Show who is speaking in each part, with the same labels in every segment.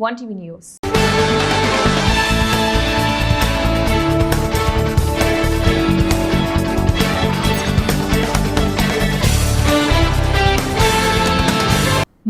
Speaker 1: One TV news.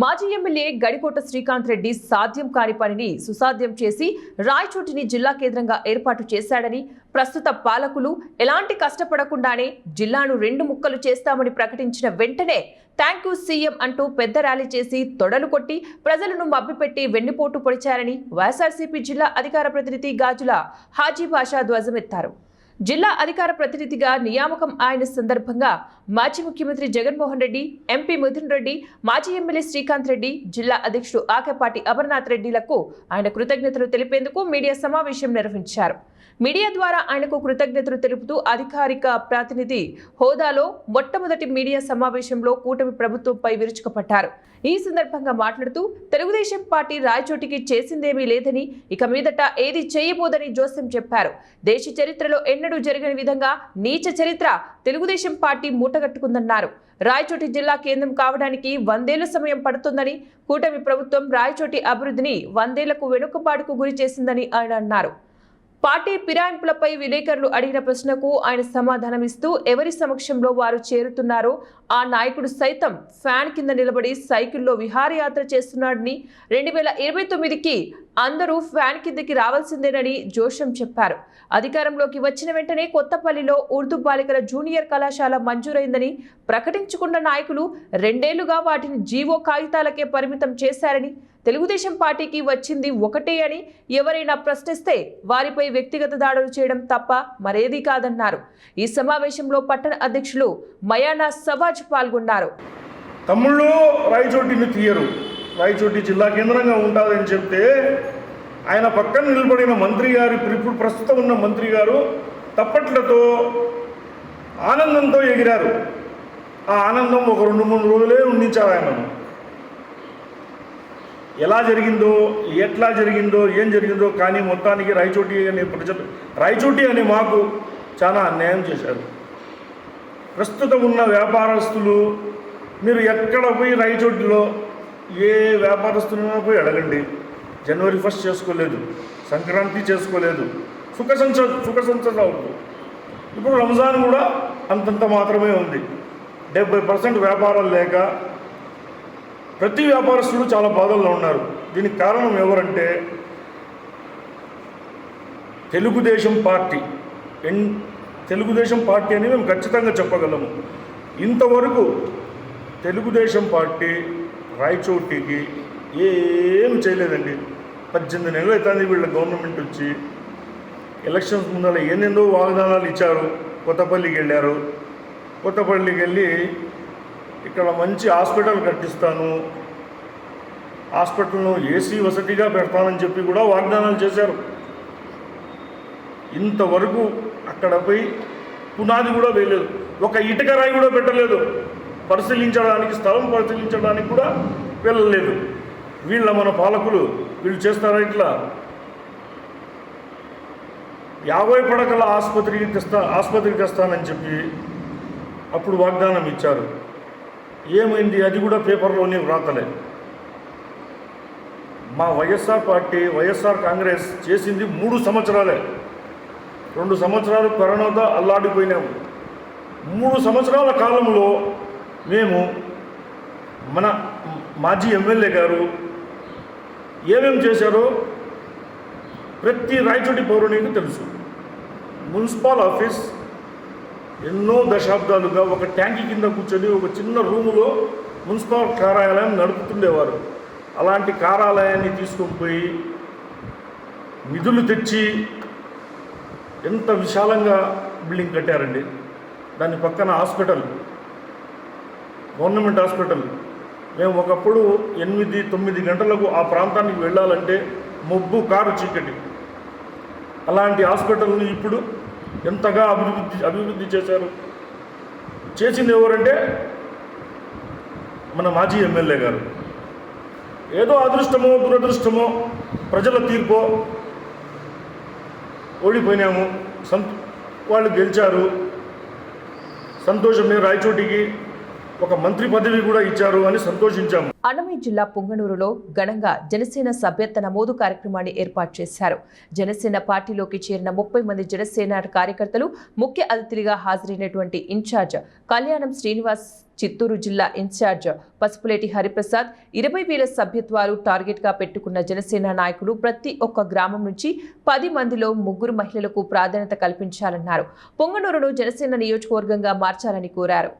Speaker 1: మాజీ MLA Gadikota Srikanth Reddy సాధ్యం కాని పనిని సుసాధ్యం చేసి రాయచోటిని జిల్లా కేంద్రంగా ఏర్పాటు చేశాడని, ప్రస్తుత పాలకులు ఎలాంటి కష్టపడకుండానే జిల్లాను 2 ముక్కలు చేస్తామని ప్రకటించిన వెంటనే థ్యాంక్ యూ సీఎం అంటూ పెద్ద ర్యాలీ చేసి తొడలు కొట్టి ప్రజలను మభ్యపెట్టి వెన్నుపోటు పొడిచారని వైఎస్ఆర్సీపీ జిల్లా అధికార ప్రతినిధి గాజుల హాజీ బాషా ధ్వజమెత్తారు. జిల్లా అధికార ప్రతినిధిగా నియామకం అయిన సందర్భంగా మాజీ ముఖ్యమంత్రి జగన్మోహన్ రెడ్డి, ఎంపీ మిథున్ రెడ్డి, మాజీ ఎమ్మెల్యే శ్రీకాంత్ రెడ్డి, జిల్లా అధ్యక్షుడు ఆకేపాటి అమర్నాథ్ రెడ్డిలకు ఆయన కృతజ్ఞతలు తెలిపేందుకు మీడియా సమావేశం నిర్వహించారు. మీడియా ద్వారా ఆయనకు కృతజ్ఞతలు తెలుపుతూ అధికారిక ప్రతినిధి హోదాలో మొట్టమొదటి మీడియా సమావేశంలో కూటమి ప్రభుత్వంపై విరుచుకుపడ్డారు. ఈ సందర్భంగా మాట్లాడుతూ తెలుగుదేశం పార్టీ రాయచోటికి చేసిందేమీ లేదని, ఇక మీదట ఏది చేయబోదని జోస్యం చెప్పారు. దేశ చరిత్రలో ఎన్నడూ జరగని విధంగా నీచ చరిత్ర తెలుగుదేశం పార్టీ మూటగట్టుకుందన్నారు. రాయచోటి జిల్లా కేంద్రం కావడానికి 100 ఏళ్ల సమయం పడుతుందని, కూటమి ప్రభుత్వం రాయచోటి అభివృద్ధిని 100 ఏళ్లకు వెనుకబాటుకు గురి చేసిందని ఆయన అన్నారు. పార్టీ ఫిరాయింపులపై విలేకరులు అడిగిన ప్రశ్నకు ఆయన సమాధానమిస్తూ ఎవరి సమక్షంలో వారు చేరుతున్నారో ఆ నాయకుడు సైతం ఫ్యాన్ కింద నిలబడి సైకిల్లో విహారయాత్ర చేస్తున్నాడని, 2029కి అందరూ ఫ్యాన్ కిందకి రావాల్సిందేనని జోషం చెప్పారు. అధికారంలోకి వచ్చిన వెంటనే కొత్తపల్లిలో ఉర్దూ బాలికల జూనియర్ కళాశాల మంజూరైందని ప్రకటించుకున్న నాయకులు 2 ఏళ్లుగా వాటిని జీవో కాగితాలకే పరిమితం చేశారని, తెలుగుదేశం పార్టీకి వచ్చింది ఒకటే అని ఎవరైనా ప్రశ్నిస్తే వారిపై వ్యక్తిగత దాడులు చేయడం తప్ప మరేదీ కాదన్నారు. ఈ సమావేశంలో పట్టణ అధ్యక్షులు మయానా సవాజ్ పాల్గొన్నారు.
Speaker 2: తమ్ముళ్ళు రాయచోటిని తీయరు, రాయచోటి జిల్లా కేంద్రంగా ఉంటుందని చెప్తే ఆయన పక్కన నిలబడిన మంత్రి గారు, ఇప్పుడు ప్రస్తుతం ఉన్న మంత్రి గారు తప్పట్లతో ఆనందంతో ఎగిరారు. ఆ ఆనందం ఒక 2-3 రోజులే ఉండించారు ఆయనను. ఎలా జరిగిందో, ఎట్లా జరిగిందో, ఏం జరిగిందో కానీ మొత్తానికి రాయచోటి అనే మాకు చాలా అన్యాయం చేశారు. ప్రస్తుతం ఉన్న వ్యాపారస్తులు, మీరు ఎక్కడ పోయి రాయచోటిలో ఏ వ్యాపారస్తులైనా పోయి అడగండి, జనవరి 1 చేసుకోలేదు, సంక్రాంతి చేసుకోలేదు, సుఖ సంవత్సరాలు. ఇప్పుడు రంజాన్ కూడా అంతంత మాత్రమే ఉంది. 70% వ్యాపారాలు లేక ప్రతి వ్యాపారస్తులు చాలా బాధల్లో ఉన్నారు. దీనికి కారణం ఎవరంటే తెలుగుదేశం పార్టీ అని మేము ఖచ్చితంగా చెప్పగలము. ఇంతవరకు తెలుగుదేశం పార్టీ రాయచోటికి ఏం చేయలేదండి. 18 నెలలు అవుతుంది వీళ్ళ గవర్నమెంట్ వచ్చి. ఎలక్షన్స్ ముందర ఎన్నెన్నో వాగ్దానాలు ఇచ్చారు. కొత్తపల్లికి వెళ్ళారు. కొత్తపల్లికి వెళ్ళి ఇక్కడ మంచి హాస్పిటల్ కట్టిస్తాను, హాస్పిటల్ను ఏసీ వసతిగా పెడతానని చెప్పి కూడా వాగ్దానాలు చేశారు. ఇంతవరకు అక్కడ పోయి పునాది కూడా వేయలేదు, ఒక ఇటుక రాయి కూడా పెట్టలేదు, స్థలం పరిశీలించడానికి కూడా వెళ్ళలేదు. మన పాలకులు వీళ్ళు చేస్తారా ఇట్లా? 50 పడకల ఆసుపత్రికి తెస్తానని చెప్పి అప్పుడు వాగ్దానం ఇచ్చారు. ఏమైంది? అది కూడా పేపర్లోనే వ్రాతలే. మా వైఎస్ఆర్ కాంగ్రెస్ చేసింది 3 సంవత్సరాలే. 2 సంవత్సరాలు కరోనాతో అల్లాడిపోయినాము. 3 సంవత్సరాల కాలంలో మేము మన మాజీ ఎమ్మెల్యే గారు ఏమేమి చేశారో ప్రతి రాయచోటి పౌరునికి తెలుసు. మున్సిపల్ ఆఫీస్ ఎన్నో దశాబ్దాలుగా ఒక ట్యాంకీ కింద కూర్చొని ఒక చిన్న రూములో మున్సిపల్ కార్యాలయం నడుపుతుండేవారు. అలాంటి కార్యాలయాన్ని తీసుకొని పోయి నిధులు తెచ్చి ఎంత విశాలంగా బిల్డింగ్ కట్టారండి. దాని పక్కన హాస్పిటల్, గవర్నమెంట్ హాస్పిటల్. మేము ఒకప్పుడు 8-9 గంటలకు ఆ ప్రాంతానికి వెళ్ళాలంటే మబ్బు, కారు, చీకటి. అలాంటి హాస్పిటల్ని ఇప్పుడు ఎంతగా అభివృద్ధి చేశారు. చేసింది ఎవరంటే మన మాజీ ఎమ్మెల్యే గారు. ఏదో అదృష్టమో దురదృష్టమో ప్రజల తీర్పో ఓడిపోయినాము, వాళ్ళు గెలిచారు, సంతోషమే. రాయచోటికి ఒక మంత్రి పదవి కూడా ఇచ్చారు అని సంతోషించాము.
Speaker 1: అన్నమయ్య జిల్లా పుంగనూరులో ఘనంగా జనసేన సభ్యత్వ నమోదు కార్యక్రమాన్ని ఏర్పాటు చేశారు. జనసేన పార్టీలోకి చేరిన 30 మంది జనసేన కార్యకర్తలు ముఖ్య అతిథులుగా హాజరైనటువంటి ఇన్ఛార్జ్ కళ్యాణం శ్రీనివాస్, చిత్తూరు జిల్లా ఇన్ఛార్జ్ పసుపులేటి హరిప్రసాద్, 20,000 సభ్యత్వాలు టార్గెట్ గా పెట్టుకున్న జనసేన నాయకులు ప్రతి ఒక్క గ్రామం నుంచి 10 మందిలో 3 మహిళలకు ప్రాధాన్యత కల్పించాలన్నారు. పొంగనూరును జనసేన నియోజకవర్గంగా మార్చాలని కోరారు.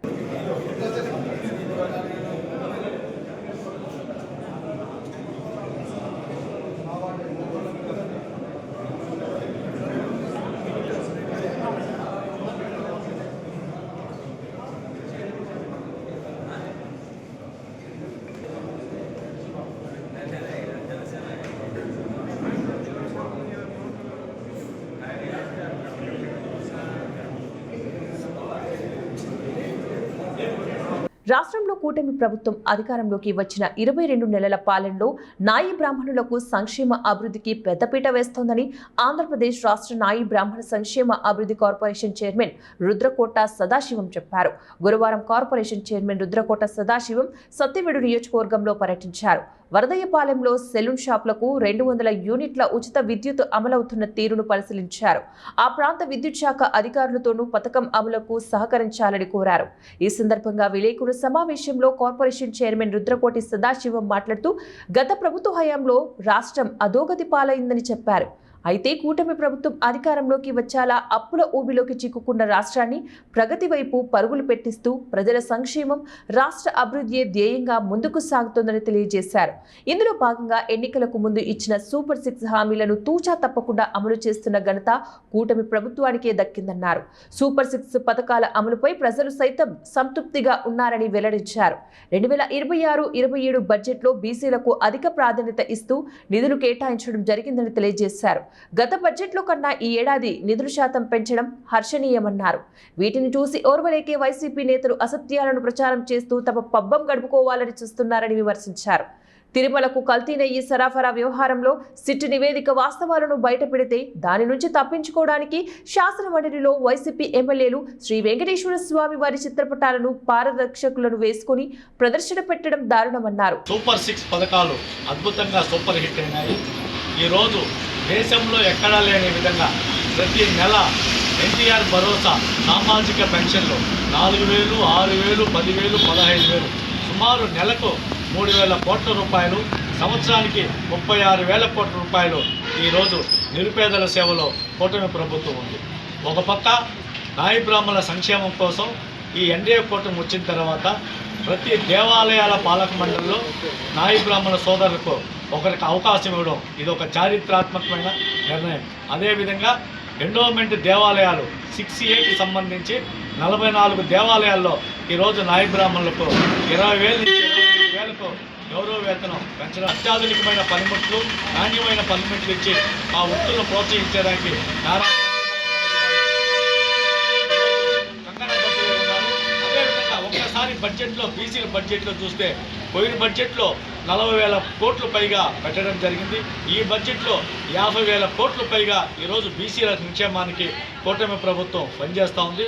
Speaker 1: రాష్ట్రంలో కూటమి ప్రభుత్వం అధికారంలోకి వచ్చిన 22 నెలల పాలనలో నాయి బ్రాహ్మణులకు సంక్షేమ అభివృద్ధికి పెద్దపీట వేస్తోందని ఆంధ్రప్రదేశ్ రాష్ట్ర నాయి బ్రాహ్మణ సంక్షేమ అభివృద్ధి కార్పొరేషన్ చైర్మన్ రుద్రకోట సదాశివం చెప్పారు. గురువారం కార్పొరేషన్ చైర్మన్ రుద్రకోట సదాశివం సత్యవేడు నియోజకవర్గంలో పర్యటించారు. వరదయ్యపాలెంలో సెలూన్ షాపులకు 200 యూనిట్ల ఉచిత విద్యుత్ అమలవుతున్న తీరును పరిశీలించారు. ఆ ప్రాంత విద్యుత్ శాఖ అధికారులతోనూ పథకం అమలుకు సహకరించాలని కోరారు. ఈ సందర్భంగా విలేకరుల సమావేశంలో కార్పొరేషన్ చైర్మన్ రుద్రకోటి సదాశివం మాట్లాడుతూ గత ప్రభుత్వ హయాంలో రాష్ట్రం అధోగతి పాలైందని చెప్పారు. అయితే కూటమి ప్రభుత్వం అధికారంలోకి వచ్చేలా అప్పుల ఊబిలోకి చిక్కుకున్న రాష్ట్రాన్ని ప్రగతి వైపు పరుగులు పెట్టిస్తూ ప్రజల సంక్షేమం, రాష్ట్ర అభివృద్ధియే ధ్యేయంగా ముందుకు సాగుతోందని తెలియజేశారు. ఇందులో భాగంగా ఎన్నికలకు ముందు ఇచ్చిన సూపర్ 6 హామీలను తూచా తప్పకుండా అమలు చేస్తున్న ఘనత కూటమి ప్రభుత్వానికే దక్కిందన్నారు. సూపర్ 6 పథకాల అమలుపై ప్రజలు సైతం సంతృప్తిగా ఉన్నారని వెల్లడించారు. 2026-27 బడ్జెట్లో బీసీలకు అధిక ప్రాధాన్యత ఇస్తూ నిధులు కేటాయించడం జరిగిందని తెలియజేశారు. గత బడ్జెట్లో కన్నా ఈ ఏడాది నిధుల శాతం పెంచడం హర్షణీయమన్నారు. వీటిని చూసి ఓర్వలేకే వైసీపీ నేతలు అసత్యాలను ప్రచారం చేస్తూ తమ పబ్బం గడుపుకోవాలని చూస్తున్నారని విమర్శించారు. తిరుమలకు కల్తీ నెయ్యి సరఫరా వ్యవహారంలో సిట్ నివేదిక వాస్తవాలను బయటపెడితే దాని నుంచి తప్పించుకోవడానికి శాసనమండలిలో వైసీపీ ఎమ్మెల్యేలు శ్రీ వెంకటేశ్వర స్వామి వారి చిత్రపటాలను పారదర్శకులను వేసుకుని ప్రదర్శన పెట్టడం దారుణమన్నారు.
Speaker 3: సూపర్ 6 పథకాలు అద్భుతంగా సూపర్ హిట్ అయినాయి. ఈరోజు దేశంలో ఎక్కడా లేని విధంగా ప్రతి నెల ఎన్టీఆర్ భరోసా సామాజిక పెన్షన్లు 4,000, 6,000, 10,000, 15,000 సుమారు నెలకు 3,000 కోట్ల రూపాయలు, సంవత్సరానికి 36,000 కోట్ల రూపాయలు ఈరోజు నిరుపేదల సేవలో కూటమి ప్రభుత్వం ఉంది. ఒక పక్క నాయి బ్రాహ్మణుల సంక్షేమం కోసం ఈ ఎన్డీఏ కూటమి వచ్చిన తర్వాత ప్రతి దేవాలయాల పాలక మండలిలో నాయి బ్రాహ్మణ సోదరులకు ఒకరికి అవకాశం ఇవ్వడం ఇది ఒక చారిత్రాత్మకమైన నిర్ణయం. అదేవిధంగా ఎండోమెంట్ దేవాలయాలు 6Aకి సంబంధించి 44 దేవాలయాల్లో ఈరోజు నాయి బ్రాహ్మణులకు 20,000 నుంచి 25,000కు గౌరవ వేతనం పెంచడం, అత్యాధునికమైన పనిముట్లు, నాణ్యమైన పనిముట్లు ఇచ్చి ఆ వృత్తులను ప్రోత్సహించడానికి ఒక్కసారి బడ్జెట్లో బీసీల బడ్జెట్లో చూస్తే పోయిన బడ్జెట్లో 40,000 కోట్లు పైగా పెట్టడం జరిగింది. ఈ బడ్జెట్లో 50,000 కోట్లు పైగా ఈరోజు బీసీల సంక్షేమానికి కూటమి ప్రభుత్వం పనిచేస్తూ ఉంది.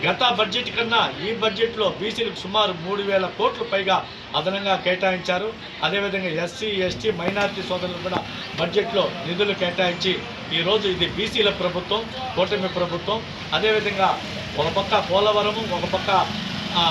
Speaker 3: గత బడ్జెట్ కన్నా ఈ బడ్జెట్లో బీసీలకు సుమారు 3,000 కోట్లు పైగా అదనంగా కేటాయించారు. అదేవిధంగా ఎస్సీ, ఎస్టీ, మైనారిటీ సోదరులు కూడా బడ్జెట్లో నిధులు కేటాయించి ఈరోజు ఇది బీసీల ప్రభుత్వం, కూటమి ప్రభుత్వం. అదేవిధంగా ఒక పక్క పోలవరము, ఒక పక్క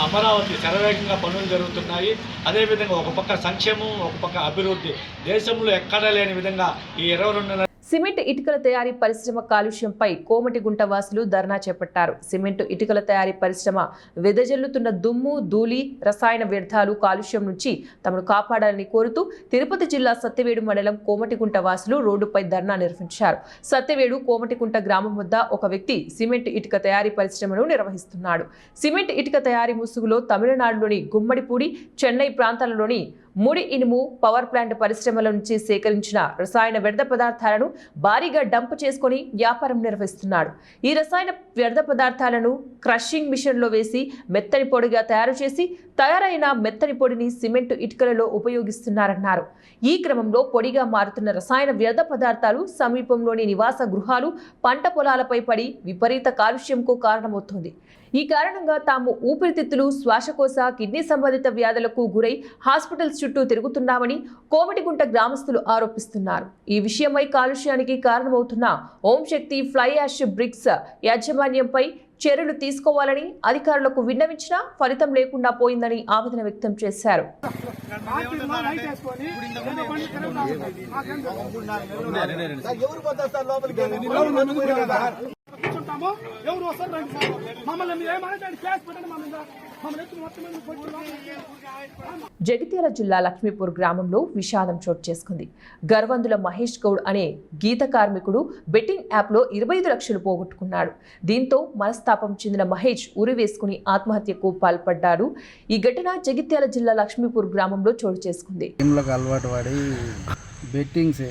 Speaker 3: అమరావతి శరవేగంగా పనులు జరుగుతున్నాయి. అదేవిధంగా ఒక పక్క సంక్షేమం, ఒక పక్క అభివృద్ధి దేశంలో ఎక్కడా లేని విధంగా ఈ 22
Speaker 1: సిమెంట్ ఇటుకల తయారీ పరిశ్రమ కాలుష్యంపై కోమటిగుంట వాసులు ధర్నా చేపట్టారు. సిమెంట్ ఇటుకల తయారీ పరిశ్రమ వెదజల్లుతున్న దుమ్ము, ధూళి, రసాయన వ్యర్థాలు కాలుష్యం నుంచి తమను కాపాడాలని కోరుతూ తిరుపతి జిల్లా సత్యవేడు మండలం కోమటిగుంట వాసులు రోడ్డుపై ధర్నా నిర్వహించారు. సత్యవేడు కోమటిగుంట గ్రామం వద్ద ఒక వ్యక్తి సిమెంట్ ఇటుక తయారీ పరిశ్రమను నిర్వహిస్తున్నాడు. సిమెంట్ ఇటుక తయారీ ముసుగులో తమిళనాడులోని గుమ్మడిపూడి, చెన్నై ప్రాంతాలలోని ముడి ఇనుము, పవర్ ప్లాంట్ పరిశ్రమల నుంచి సేకరించిన రసాయన వ్యర్థ పదార్థాలను భారీగా డంప్ చేసుకుని వ్యాపారం నిర్వహిస్తున్నాడు. ఈ రసాయన వ్యర్థ పదార్థాలను క్రషింగ్ మిషన్లో వేసి మెత్తని పొడిగా తయారు చేసి తయారైన మెత్తని పొడిని సిమెంటు ఇటుకలలో ఉపయోగిస్తున్నారన్నారు. ఈ క్రమంలో పొడిగా మారుతున్న రసాయన వ్యర్థ పదార్థాలు సమీపంలోని నివాస గృహాలు, పంట పొలాలపై పడి విపరీత కాలుష్యంకు కారణమవుతోంది. ఈ కారణంగా తాము ఊపిరితిత్తులు, శ్వాసకోశ, కిడ్నీ సంబంధిత వ్యాధులకు గురై హాస్పిటల్స్ చుట్టూ తిరుగుతున్నామని కోమటిగుంట గ్రామస్తులు ఆరోపిస్తున్నారు. ఈ విషయమై కాలుష్యానికి కారణమవుతున్న ఓం శక్తి ఫ్లై యాష్ బ్రిక్స్ యాజమాన్యంపై చర్యలు తీసుకోవాలని అధికారులకు విన్నవించినా ఫలితం లేకుండా పోయిందని ఆవేదన వ్యక్తం చేశారు. జగిత్యాల జిల్లా లక్ష్మీపూర్ గ్రామంలో విషాదం చోటు చేసుకుంది. గర్వందుల మహేష్ గౌడ్ అనే గీత కార్మికుడు బెట్టింగ్ యాప్లో 25 లక్షలు పోగొట్టుకున్నాడు. దీంతో మనస్తాపం చెందిన మహేష్ ఉరి వేసుకుని ఆత్మహత్యకు పాల్పడ్డాడు. ఈ ఘటన జగిత్యాల జిల్లా లక్ష్మీపూర్ గ్రామంలో చోటు చేసుకుంది.
Speaker 4: అలవాటు పడి బెట్టింగ్స్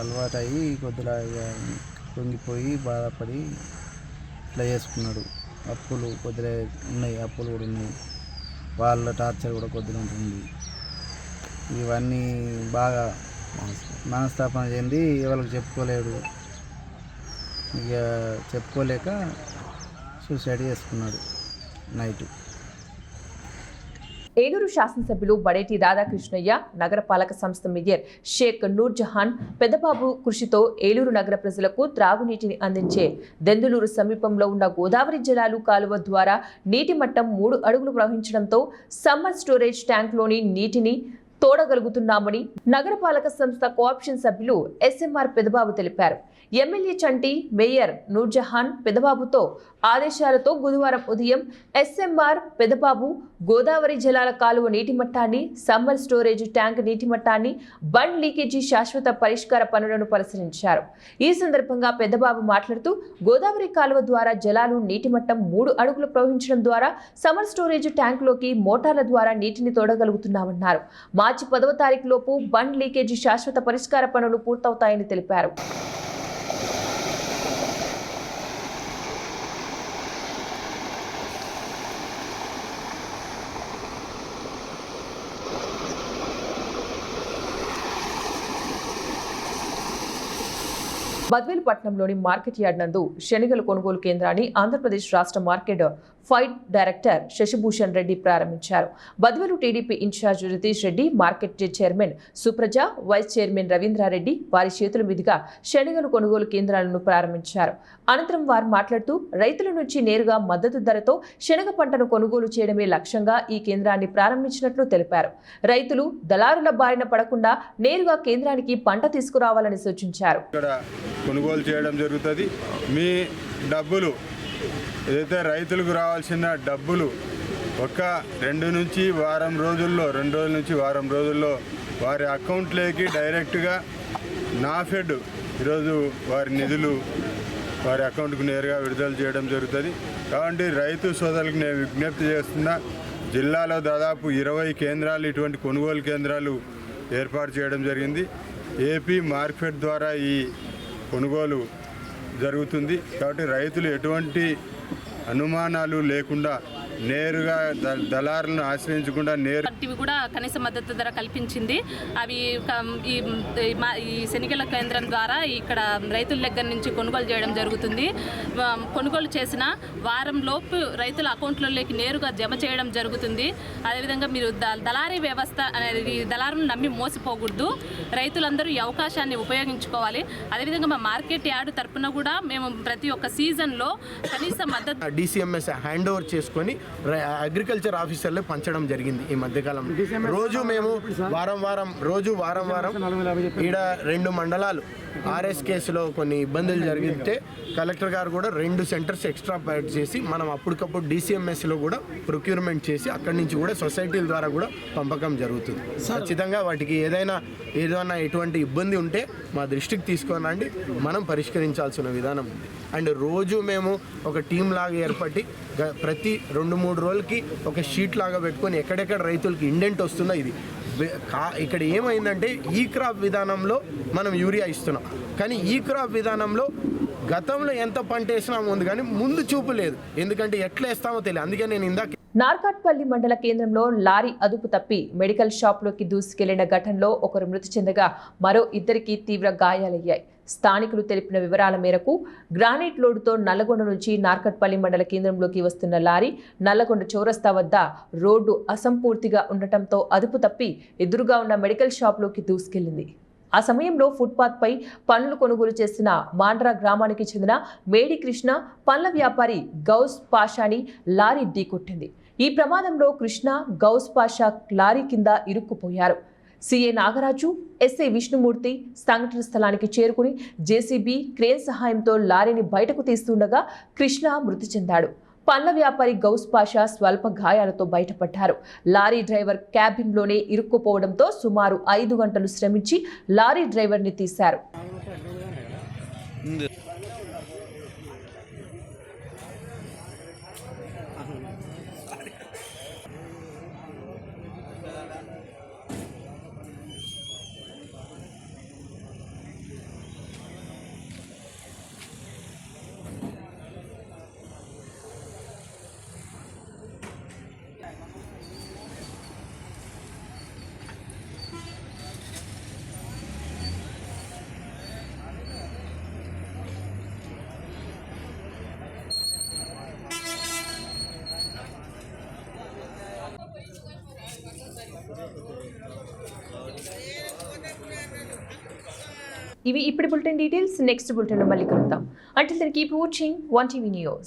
Speaker 4: అలవాటు అయ్యి కొద్దిగా పొంగిపోయి బాధపడి ఇట్లా చేసుకున్నాడు. అప్పులు కొద్దిగా ఉన్నాయి, అప్పులు కూడా ఉన్నాయి, వాళ్ళ టార్చర్ కూడా కొద్దిగా ఉంటుంది. ఇవన్నీ బాగా మనస్తాపన చెంది ఎవరికి చెప్పుకోలేడు. ఇక చెప్పుకోలేక సూసైడ్ చేసుకున్నాడు నైట్.
Speaker 1: ఏలూరు శాసనసభ్యులు బడేటి రాధాకృష్ణయ్య, నగరపాలక సంస్థ మేయర్ షేక్ నూర్జహాన్ పెద్దబాబు కృషితో ఏలూరు నగర ప్రజలకు త్రాగునీటిని అందించే దెందులూరు సమీపంలో ఉన్న గోదావరి జలాలు కాలువ ద్వారా నీటి మట్టం 3 అడుగులు ప్రవహించడంతో సమ్మర్ స్టోరేజ్ ట్యాంక్లోని నీటిని తోడగలుగుతున్నామని నగరపాలక సంస్థ కోఆప్షన్ సభ్యులు ఎస్ఎంఆర్ పెద్దబాబు తెలిపారు. ఎమ్మెల్యే చంటి, మేయర్ నూర్జహాన్ పెద్దబాబుతో ఆదేశాలతో బుధవారం ఉదయం ఎస్ఎంఆర్ పెద్దబాబు గోదావరి జలాల కాలువ నీటి మట్టాన్ని, సమ్మర్ స్టోరేజ్ ట్యాంక్ నీటి మట్టాన్ని, బండ్ లీకేజీ శాశ్వత పరిష్కార పనులను పరిశీలించారు. ఈ సందర్భంగా పెద్దబాబు మాట్లాడుతూ గోదావరి కాలువ ద్వారా జలాలు నీటి మట్టం 3 అడుగులు ప్రవహించడం ద్వారా సమ్మర్ స్టోరేజ్ ట్యాంకులోకి మోటార్ల ద్వారా నీటిని తోడగలుగుతున్నామన్నారు. మార్చి 10వ తారీఖు లోపు బండ్ లీకేజీ శాశ్వత పరిష్కార పనులు పూర్తవుతాయని తెలిపారు. బద్వేలు పట్టణంలోని మార్కెట్ యార్డ్ నందు శనగల కొనుగోలు కేంద్రాన్ని ఆంధ్రప్రదేశ్ రాష్ట్ర Markfed director Shashibhushan Reddy ప్రారంభించారు. Badvel TDP in charge Ritesh Reddy, market chairman Supraja, vice chairman Ravindra Reddy వారి చేతుల మీదుగా శనగలు కొనుగోలు కేంద్రాలను ప్రారంభించారు. అనంతరం వారు మాట్లాడుతూ రైతుల నుంచి నేరుగా మద్దతు ధరతో శనగ పంటను కొనుగోలు చేయడమే లక్ష్యంగా ఈ కేంద్రాన్ని ప్రారంభించినట్లు తెలిపారు. రైతులు దళారుల బారిన పడకుండా నేరుగా కేంద్రానికి పంట తీసుకురావాలని సూచించారు.
Speaker 5: కొనుగోలు చేయడం జరుగుతుంది. మీ డబ్బులు ఏదైతే రైతులకు రావాల్సిన డబ్బులు ఒక 2 నుంచి వారం రోజుల్లో వారి అకౌంట్లోకి డైరెక్ట్గా నాఫెడ్ ఈరోజు వారి నిధులు వారి అకౌంట్కు నేరుగా విడుదల చేయడం జరుగుతుంది. కాబట్టి రైతు సోదరులకు నేను విజ్ఞప్తి చేస్తున్నా, జిల్లాలో దాదాపు 20 కేంద్రాలు ఇటువంటి కొనుగోలు కేంద్రాలు ఏర్పాటు చేయడం జరిగింది. ఏపీ మార్కెట్ ద్వారా ఈ కొనుగోలు జరుగుతుంది. కాబట్టి రైతులు ఎటువంటి అనుమానాలు లేకుండా నేరుగా దళారులను ఆశ్రయించకుండా
Speaker 6: కూడా కనీస మద్దతు ధర కల్పించింది. అవి ఈ శనిగల కేంద్రం ద్వారా ఇక్కడ రైతుల దగ్గర నుంచి కొనుగోలు చేయడం జరుగుతుంది. కొనుగోలు చేసిన వారం లోపు రైతుల అకౌంట్లలోకి నేరుగా జమ చేయడం జరుగుతుంది. అదేవిధంగా మీరు దళారీ వ్యవస్థ అనేది దళారులను నమ్మి మోసపోకూడదు. రైతులందరూ ఈ అవకాశాన్ని ఉపయోగించుకోవాలి. అదేవిధంగా మా మార్కెట్ యార్డ్ తరఫున కూడా మేము ప్రతి ఒక్క సీజన్లో కనీస మద్దతు
Speaker 7: DCMS హ్యాండ్ ఓవర్ చేసుకొని అగ్రికల్చర్ ఆఫీసర్లు పంచడం జరిగింది. ఈ మధ్యకాలం రోజు మేము వారం ఈడ 2 మండలాలు ఆర్ఎస్ కేసులో కొన్ని ఇబ్బందులు జరిగితే కలెక్టర్ గారు కూడా 2 సెంటర్స్ ఎక్స్ట్రా యాడ్ చేసి మనం అప్పటికప్పుడు DCMSలో కూడా ప్రొక్యూర్మెంట్ చేసి అక్కడి నుంచి కూడా సొసైటీల ద్వారా కూడా పంపకం జరుగుతుంది. ఖచ్చితంగా వాటికి ఏదైనా ఎటువంటి ఇబ్బంది ఉంటే మా దృష్టికి తీసుకొని రండి, మనం పరిష్కరించాల్సిన విధానం ఉంది. అండ్ రోజు మేము ఒక టీం లాగా ఏర్పడి ప్రతి 2-3 రోజులకి ఒక షీట్ లాగా పెట్టుకొని ఎక్కడెక్కడ రైతులకి ఇండెంట్ వస్తుందో ఇది ఇక్కడ ఏమైందంటే ఈ క్రాప్ విధానంలో మనం యూరియా ఇస్తున్నాం, కానీ ఈ క్రాప్ విధానంలో గతంలో ఎంత పంట వేసినామో ఉంది కానీ ముందు చూపు లేదు, ఎందుకంటే ఎట్లా వేస్తామో తెలియదు. అందుకే నేను ఇందాక
Speaker 1: నార్కట్పల్లి మండల కేంద్రంలో లారీ అదుపు తప్పి మెడికల్ షాప్లోకి దూసుకెళ్లిన ఘటనలో ఒకరు మృతి చెందగా మరో 2కి తీవ్ర గాయాలయ్యాయి. స్థానికులు తెలిపిన వివరాల మేరకు గ్రానైట్ లోడుతో నల్లగొండ నుంచి నార్కట్పల్లి మండల కేంద్రంలోకి వస్తున్న లారీ నల్లగొండ చౌరస్తా వద్ద రోడ్డు అసంపూర్తిగా ఉండటంతో అదుపు తప్పి ఎదురుగా ఉన్న మెడికల్ షాప్లోకి దూసుకెళ్లింది. ఆ సమయంలో ఫుట్పాత్ పై పండ్లు కొనుగోలు చేసిన మాండ్రా గ్రామానికి చెందిన మేడి కృష్ణ, పండ్ల వ్యాపారి గౌస్ పాషాని లారీ ఢీకొట్టింది. ఈ ప్రమాదంలో కృష్ణ, గౌస్ పాషా లారీ కింద ఇరుక్కుపోయారు. సిఐ నాగరాజు, ఎస్ఐ విష్ణుమూర్తి సంఘటన స్థలానికి చేరుకుని జేసీబీ క్రేన్ సహాయంతో లారీని బయటకు తీస్తుండగా కృష్ణ మృతి చెందాడు. పండ్ల వ్యాపారి గౌస్ పాషా స్వల్ప గాయాలతో బయటపడ్డారు. లారీ డ్రైవర్ క్యాబిన్లోనే ఇరుక్కుపోవడంతో సుమారు 5 గంటలు శ్రమించి లారీ డ్రైవర్ని తీశారు. ఇవి ఇప్పుడు బులెటిన్ డీటెయిల్స్. నెక్స్ట్ బులెటిన్లో మళ్ళీ కలుద్దాం. Until then keep watching 1TV news.